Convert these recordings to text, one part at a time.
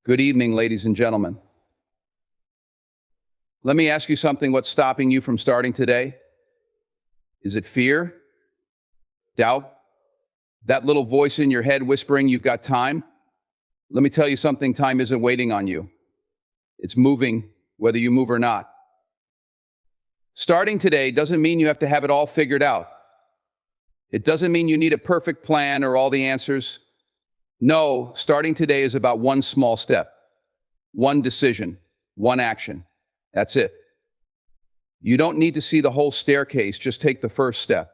Good evening, ladies and gentlemen. Let me ask you something. What's stopping you from starting today? Is it fear? Doubt? That little voice in your head whispering you've got time? Let me tell you something. Time isn't waiting on you. It's moving, whether you move or not. Starting today doesn't mean you have to have it all figured out. It doesn't mean you need a perfect plan or all the answers. No, starting today is about one small step, one decision, one action. That's it. You don't need to see the whole staircase, just take the first step.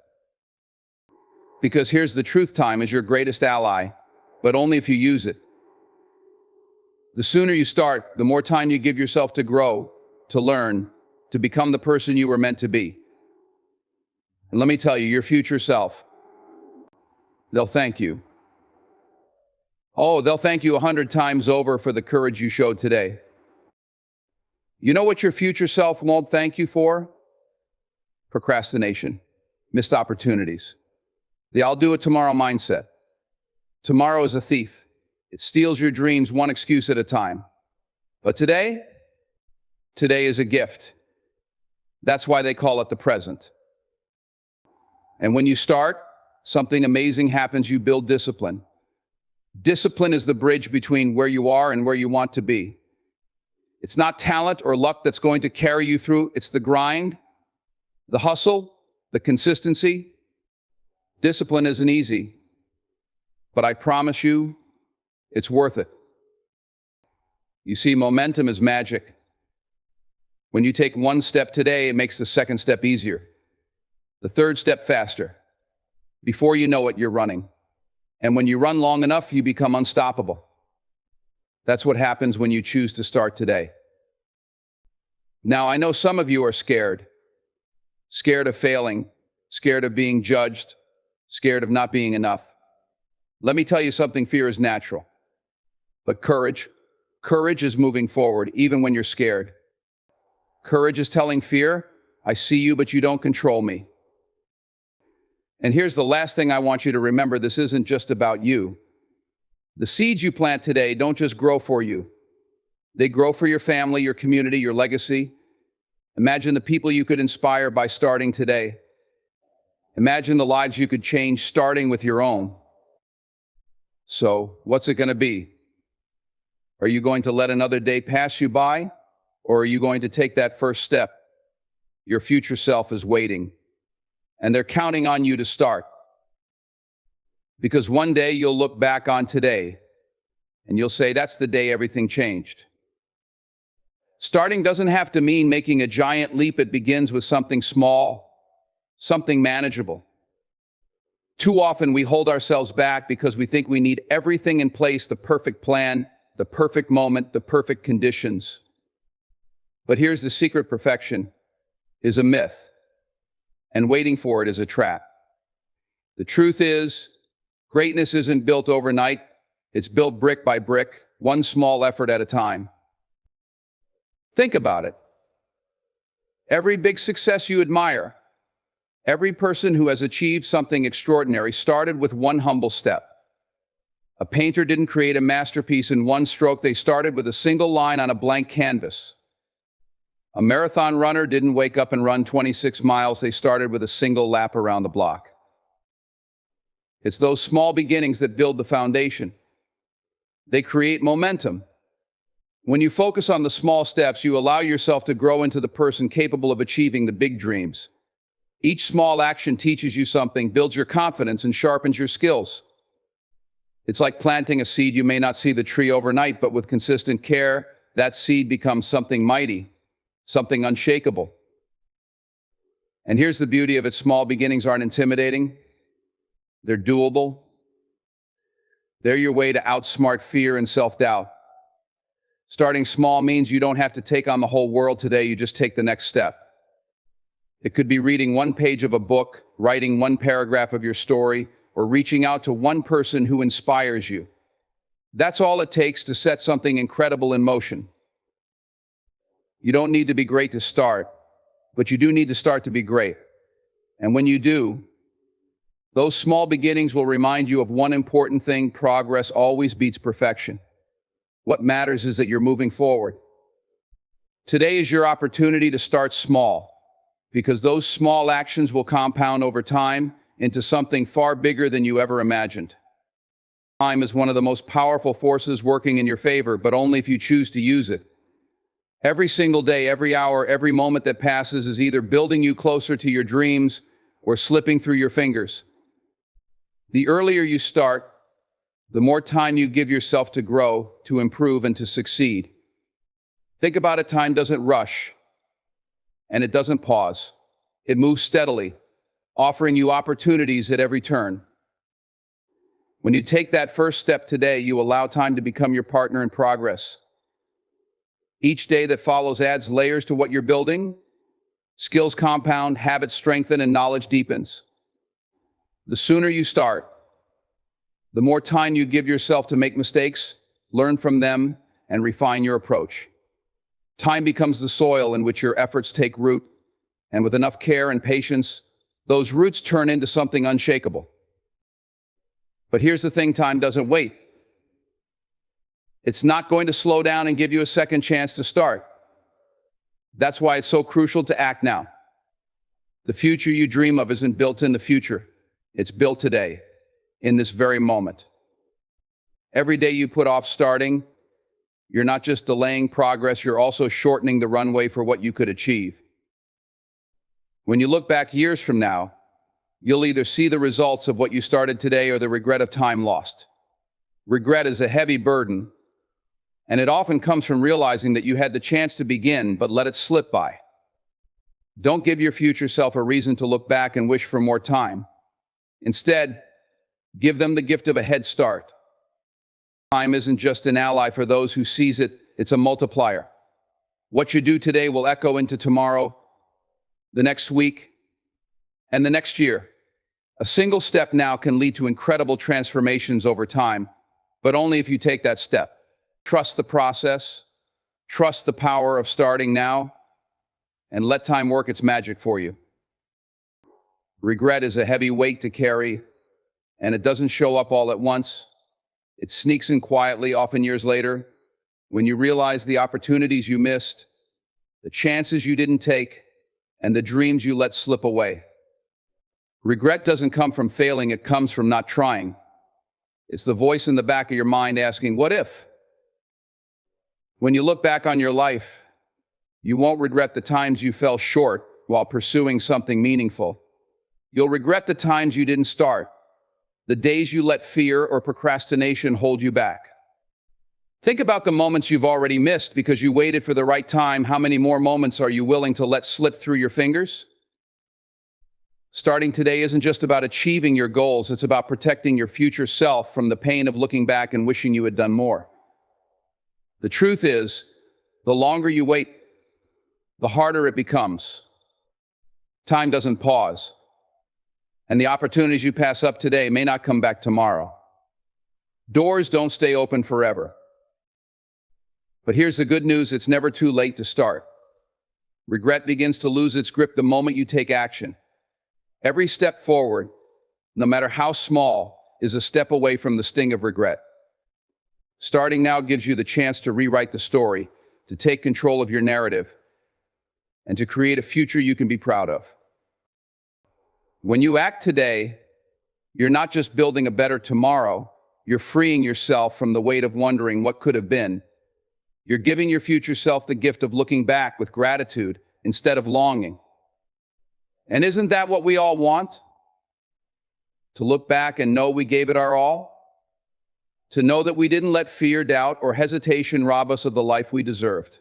Because here's the truth: time is your greatest ally, but only if you use it. The sooner you start, the more time you give yourself to grow, to learn, to become the person you were meant to be. And let me tell you, your future self, they'll thank you. Oh, they'll thank you 100 times over for the courage you showed today. You know what your future self won't thank you for? Procrastination, missed opportunities, the "I'll do it tomorrow" mindset. Tomorrow is a thief. It steals your dreams one excuse at a time. But today is a gift. That's why they call it the present. And when you start, something amazing happens. You build discipline. Discipline is the bridge between where you are and where you want to be. It's not talent or luck that's going to carry you through. It's the grind, the hustle, the consistency. Discipline isn't easy, but I promise you, it's worth it. You see, momentum is magic. When you take one step today, it makes the second step easier, the third step faster. Before you know it, you're running. And when you run long enough, you become unstoppable. That's what happens when you choose to start today. Now, I know some of you are scared of failing, scared of being judged, scared of not being enough. Let me tell you something: fear is natural. But courage is moving forward even when you're scared. Courage is telling fear, "I see you, but you don't control me." And here's the last thing I want you to remember: this isn't just about you. The seeds you plant today don't just grow for you. They grow for your family, your community, your legacy. Imagine the people you could inspire by starting today. Imagine the lives you could change starting with your own. So, what's it going to be? Are you going to let another day pass you by? Or are you going to take that first step? Your future self is waiting, and they're counting on you to start. Because one day you'll look back on today, and you'll say, "That's the day everything changed." Starting doesn't have to mean making a giant leap. It begins with something small, something manageable. Too often we hold ourselves back because we think we need everything in place: the perfect plan, the perfect moment, the perfect conditions. But here's the secret: perfection is a myth, and waiting for it is a trap. The truth is, greatness isn't built overnight. It's built brick by brick, one small effort at a time. Think about it. Every big success you admire, every person who has achieved something extraordinary started with one humble step. A painter didn't create a masterpiece in one stroke. They started with a single line on a blank canvas. A marathon runner didn't wake up and run 26 miles. They started with a single lap around the block. It's those small beginnings that build the foundation. They create momentum. When you focus on the small steps, you allow yourself to grow into the person capable of achieving the big dreams. Each small action teaches you something, builds your confidence, and sharpens your skills. It's like planting a seed. You may not see the tree overnight, but with consistent care, that seed becomes something mighty, something unshakable. And here's the beauty of it: small beginnings aren't intimidating. They're doable. They're your way to outsmart fear and self-doubt. Starting small means you don't have to take on the whole world today. You just take the next step. It could be reading one page of a book, writing one paragraph of your story, or reaching out to one person who inspires you. That's all it takes to set something incredible in motion. You don't need to be great to start, but you do need to start to be great. And when you do, those small beginnings will remind you of one important thing: progress always beats perfection. What matters is that you're moving forward. Today is your opportunity to start small, because those small actions will compound over time into something far bigger than you ever imagined. Time is one of the most powerful forces working in your favor, but only if you choose to use it. Every single day, every hour, every moment that passes is either building you closer to your dreams or slipping through your fingers. The earlier you start, the more time you give yourself to grow, to improve, and to succeed. Think about it, time doesn't rush, and it doesn't pause. It moves steadily, offering you opportunities at every turn. When you take that first step today, you allow time to become your partner in progress. Each day that follows adds layers to what you're building. Skills compound, habits strengthen, and knowledge deepens. The sooner you start, the more time you give yourself to make mistakes, learn from them, and refine your approach. Time becomes the soil in which your efforts take root, and with enough care and patience, those roots turn into something unshakable. But here's the thing, time doesn't wait. It's not going to slow down and give you a second chance to start. That's why it's so crucial to act now. The future you dream of isn't built in the future. It's built today, in this very moment. Every day you put off starting, you're not just delaying progress, you're also shortening the runway for what you could achieve. When you look back years from now, you'll either see the results of what you started today or the regret of time lost. Regret is a heavy burden, and it often comes from realizing that you had the chance to begin but let it slip by. Don't give your future self a reason to look back and wish for more time. Instead, give them the gift of a head start. Time isn't just an ally for those who seize it, it's a multiplier. What you do today will echo into tomorrow, the next week, and the next year. A single step now can lead to incredible transformations over time, but only if you take that step. Trust the process, trust the power of starting now, and let time work its magic for you. Regret is a heavy weight to carry, and it doesn't show up all at once. It sneaks in quietly, often years later, when you realize the opportunities you missed, the chances you didn't take, and the dreams you let slip away. Regret doesn't come from failing, it comes from not trying. It's the voice in the back of your mind asking, what if? When you look back on your life, you won't regret the times you fell short while pursuing something meaningful. You'll regret the times you didn't start, the days you let fear or procrastination hold you back. Think about the moments you've already missed because you waited for the right time. How many more moments are you willing to let slip through your fingers? Starting today isn't just about achieving your goals, it's about protecting your future self from the pain of looking back and wishing you had done more. The truth is, the longer you wait, the harder it becomes. Time doesn't pause, and the opportunities you pass up today may not come back tomorrow. Doors don't stay open forever. But here's the good news, it's never too late to start. Regret begins to lose its grip the moment you take action. Every step forward, no matter how small, is a step away from the sting of regret. Starting now gives you the chance to rewrite the story, to take control of your narrative, and to create a future you can be proud of. When you act today, you're not just building a better tomorrow, you're freeing yourself from the weight of wondering what could have been. You're giving your future self the gift of looking back with gratitude instead of longing. And isn't that what we all want? To look back and know we gave it our all? To know that we didn't let fear, doubt, or hesitation rob us of the life we deserved.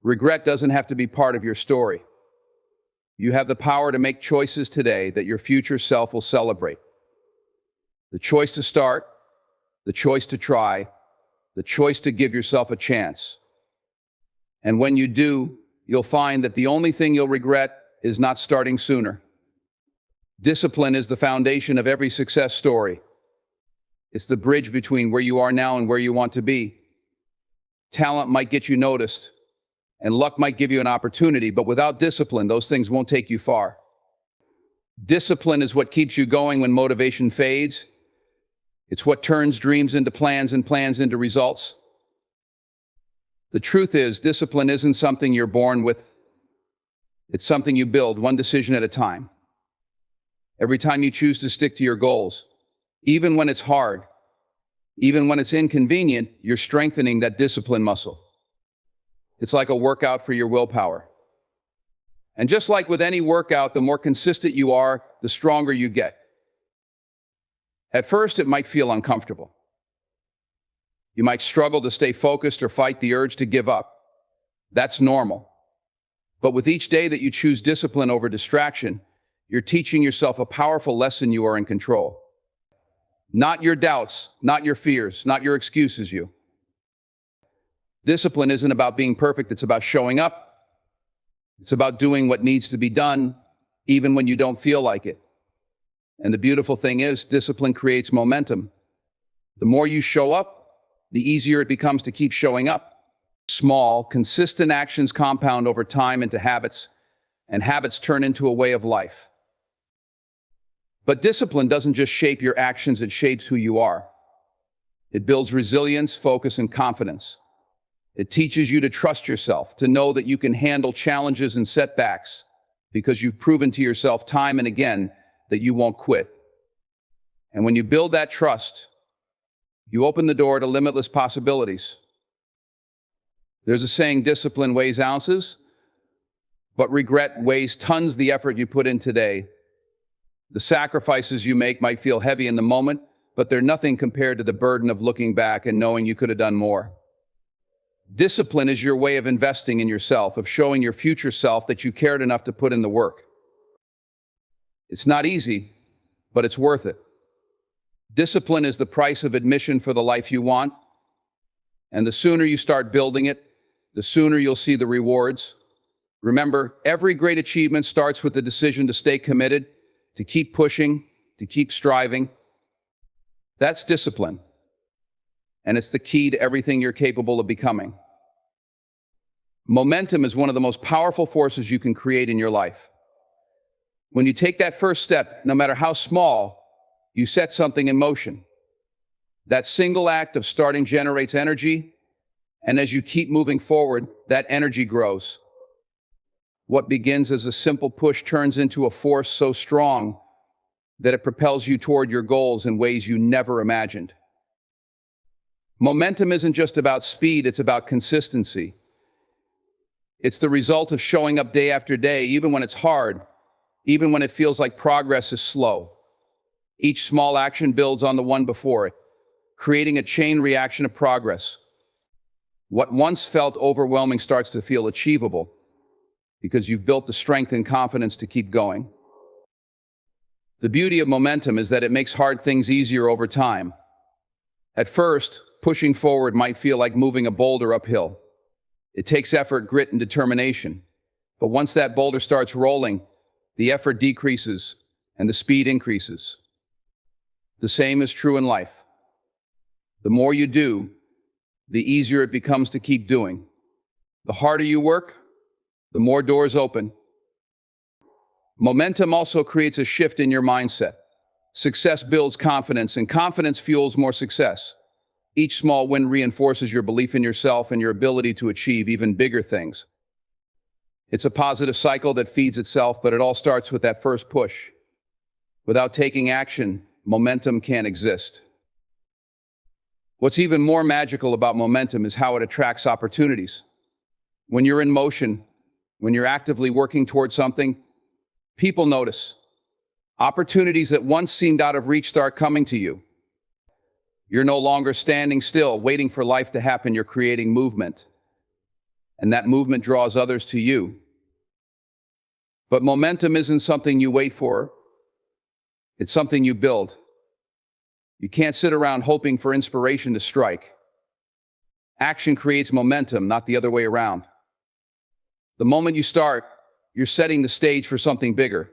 Regret doesn't have to be part of your story. You have the power to make choices today that your future self will celebrate. The choice to start, the choice to try, the choice to give yourself a chance. And when you do, you'll find that the only thing you'll regret is not starting sooner. Discipline is the foundation of every success story. It's the bridge between where you are now and where you want to be. Talent might get you noticed, and luck might give you an opportunity, but without discipline, those things won't take you far. Discipline is what keeps you going when motivation fades. It's what turns dreams into plans and plans into results. The truth is, discipline isn't something you're born with. It's something you build one decision at a time. Every time you choose to stick to your goals, even when it's hard, even when it's inconvenient, you're strengthening that discipline muscle. It's like a workout for your willpower. And just like with any workout, the more consistent you are, the stronger you get. At first, it might feel uncomfortable. You might struggle to stay focused or fight the urge to give up. That's normal. But with each day that you choose discipline over distraction, you're teaching yourself a powerful lesson: you are in control. Not your doubts, not your fears, not your excuses, you. Discipline isn't about being perfect, it's about showing up. It's about doing what needs to be done, even when you don't feel like it. And the beautiful thing is, discipline creates momentum. The more you show up, the easier it becomes to keep showing up. Small, consistent actions compound over time into habits, and habits turn into a way of life. But discipline doesn't just shape your actions, it shapes who you are. It builds resilience, focus, and confidence. It teaches you to trust yourself, to know that you can handle challenges and setbacks, because you've proven to yourself time and again that you won't quit. And when you build that trust, you open the door to limitless possibilities. There's a saying, discipline weighs ounces, but regret weighs tons. The effort you put in today, the sacrifices you make might feel heavy in the moment, but they're nothing compared to the burden of looking back and knowing you could have done more. Discipline is your way of investing in yourself, of showing your future self that you cared enough to put in the work. It's not easy, but it's worth it. Discipline is the price of admission for the life you want, and the sooner you start building it, the sooner you'll see the rewards. Remember, every great achievement starts with the decision to stay committed, to keep pushing, to keep striving. That's discipline. And it's the key to everything you're capable of becoming. Momentum is one of the most powerful forces you can create in your life. When you take that first step, no matter how small, you set something in motion. That single act of starting generates energy, and as you keep moving forward, that energy grows. What begins as a simple push turns into a force so strong that it propels you toward your goals in ways you never imagined. Momentum isn't just about speed, it's about consistency. It's the result of showing up day after day, even when it's hard, even when it feels like progress is slow. Each small action builds on the one before it, creating a chain reaction of progress. What once felt overwhelming starts to feel achievable because you've built the strength and confidence to keep going. The beauty of momentum is that it makes hard things easier over time. At first, pushing forward might feel like moving a boulder uphill. It takes effort, grit, and determination. But once that boulder starts rolling, the effort decreases and the speed increases. The same is true in life. The more you do, the easier it becomes to keep doing. The harder you work, the more doors open. Momentum also creates a shift in your mindset. Success builds confidence, and confidence fuels more success. Each small win reinforces your belief in yourself and your ability to achieve even bigger things. It's a positive cycle that feeds itself, but it all starts with that first push. Without taking action, momentum can't exist. What's even more magical about momentum is how it attracts opportunities. When you're in motion, when you're actively working towards something, people notice. Opportunities that once seemed out of reach start coming to you. You're no longer standing still, waiting for life to happen. You're creating movement. And that movement draws others to you. But momentum isn't something you wait for. It's something you build. You can't sit around hoping for inspiration to strike. Action creates momentum, not the other way around. The moment you start, you're setting the stage for something bigger.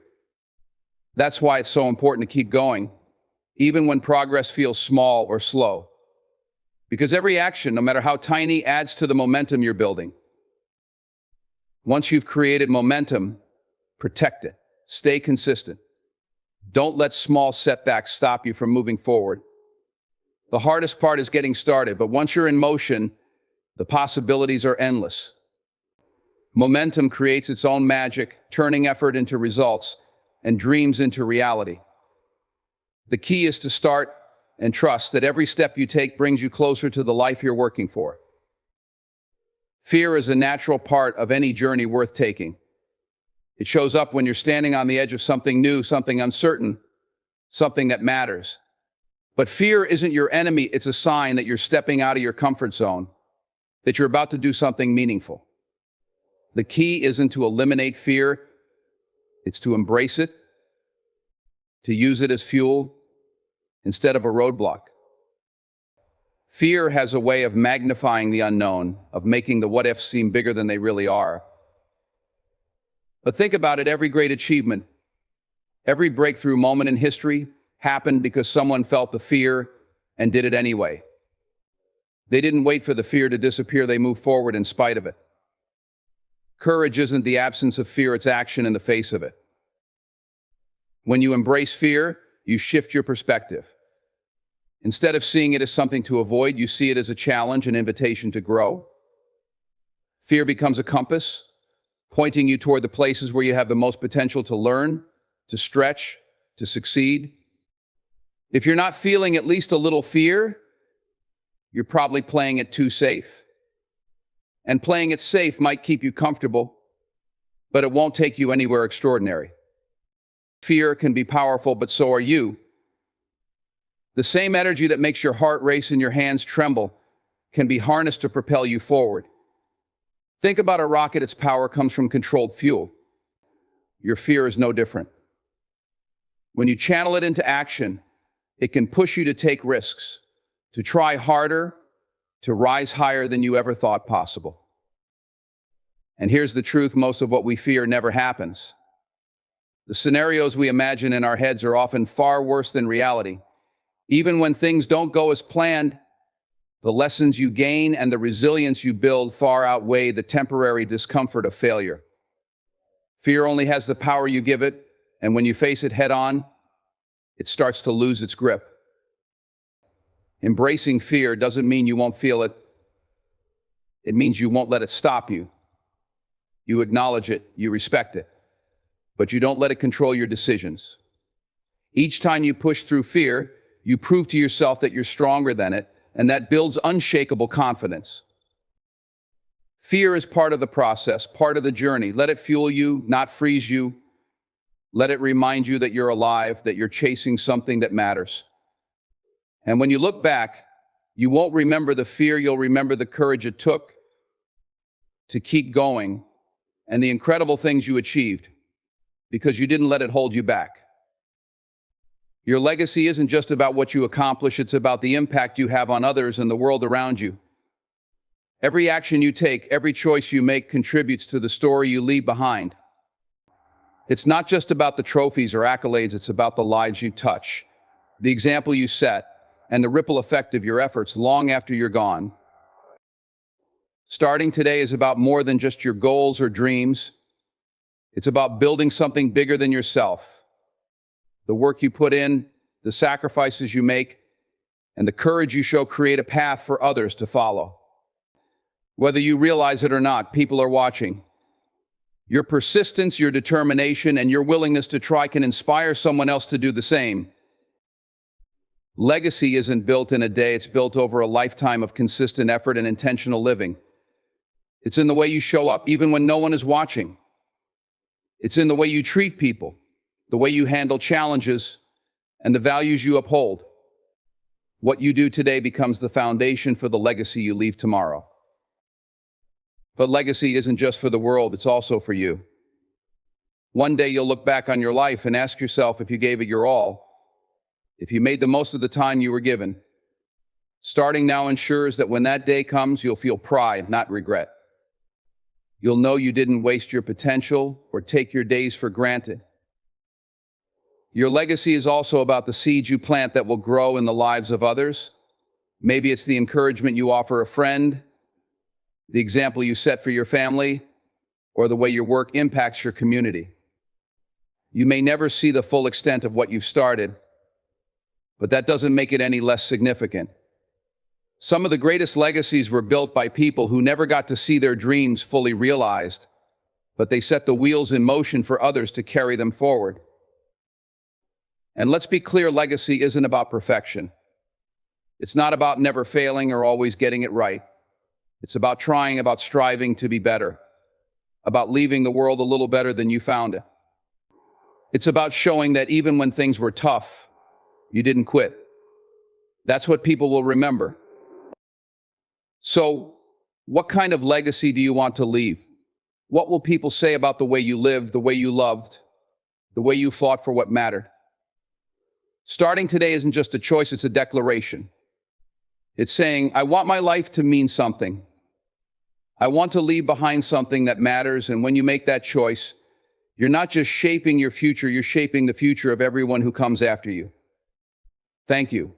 That's why it's so important to keep going, even when progress feels small or slow. Because every action, no matter how tiny, adds to the momentum you're building. Once you've created momentum, protect it. Stay consistent. Don't let small setbacks stop you from moving forward. The hardest part is getting started, but once you're in motion, the possibilities are endless. Momentum creates its own magic, turning effort into results and dreams into reality. The key is to start and trust that every step you take brings you closer to the life you're working for. Fear is a natural part of any journey worth taking. It shows up when you're standing on the edge of something new, something uncertain, something that matters. But fear isn't your enemy, it's a sign that you're stepping out of your comfort zone, that you're about to do something meaningful. The key isn't to eliminate fear, it's to embrace it, to use it as fuel instead of a roadblock. Fear has a way of magnifying the unknown, of making the what-ifs seem bigger than they really are. But think about it, every great achievement, every breakthrough moment in history happened because someone felt the fear and did it anyway. They didn't wait for the fear to disappear, they moved forward in spite of it. Courage isn't the absence of fear, it's action in the face of it. When you embrace fear, you shift your perspective. Instead of seeing it as something to avoid, you see it as a challenge, an invitation to grow. Fear becomes a compass, pointing you toward the places where you have the most potential to learn, to stretch, to succeed. If you're not feeling at least a little fear, you're probably playing it too safe. And playing it safe might keep you comfortable, but it won't take you anywhere extraordinary. Fear can be powerful, but so are you. The same energy that makes your heart race and your hands tremble can be harnessed to propel you forward. Think about a rocket, its power comes from controlled fuel. Your fear is no different. When you channel it into action, it can push you to take risks, to try harder, to rise higher than you ever thought possible. And here's the truth, most of what we fear never happens. The scenarios we imagine in our heads are often far worse than reality. Even when things don't go as planned, the lessons you gain and the resilience you build far outweigh the temporary discomfort of failure. Fear only has the power you give it, and when you face it head on, it starts to lose its grip. Embracing fear doesn't mean you won't feel it. It means you won't let it stop you. You acknowledge it, you respect it, but you don't let it control your decisions. Each time you push through fear, you prove to yourself that you're stronger than it, and that builds unshakable confidence. Fear is part of the process, part of the journey. Let it fuel you, not freeze you. Let it remind you that you're alive, that you're chasing something that matters. And when you look back, you won't remember the fear, you'll remember the courage it took to keep going and the incredible things you achieved because you didn't let it hold you back. Your legacy isn't just about what you accomplish, it's about the impact you have on others and the world around you. Every action you take, every choice you make contributes to the story you leave behind. It's not just about the trophies or accolades, it's about the lives you touch, the example you set, and the ripple effect of your efforts long after you're gone. Starting today is about more than just your goals or dreams. It's about building something bigger than yourself. The work you put in, the sacrifices you make, and the courage you show create a path for others to follow. Whether you realize it or not, people are watching. Your persistence, your determination, and your willingness to try can inspire someone else to do the same. Legacy isn't built in a day, it's built over a lifetime of consistent effort and intentional living. It's in the way you show up, even when no one is watching. It's in the way you treat people, the way you handle challenges, and the values you uphold. What you do today becomes the foundation for the legacy you leave tomorrow. But legacy isn't just for the world, it's also for you. One day you'll look back on your life and ask yourself if you gave it your all, if you made the most of the time you were given. Starting now ensures that when that day comes, you'll feel pride, not regret. You'll know you didn't waste your potential or take your days for granted. Your legacy is also about the seeds you plant that will grow in the lives of others. Maybe it's the encouragement you offer a friend, the example you set for your family, or the way your work impacts your community. You may never see the full extent of what you've started, but that doesn't make it any less significant. Some of the greatest legacies were built by people who never got to see their dreams fully realized, but they set the wheels in motion for others to carry them forward. And let's be clear, legacy isn't about perfection. It's not about never failing or always getting it right. It's about trying, about striving to be better, about leaving the world a little better than you found it. It's about showing that even when things were tough, you didn't quit. That's what people will remember. So, what kind of legacy do you want to leave? What will people say about the way you lived, the way you loved, the way you fought for what mattered? Starting today isn't just a choice, it's a declaration. It's saying, I want my life to mean something. I want to leave behind something that matters, and when you make that choice, you're not just shaping your future, you're shaping the future of everyone who comes after you. Thank you.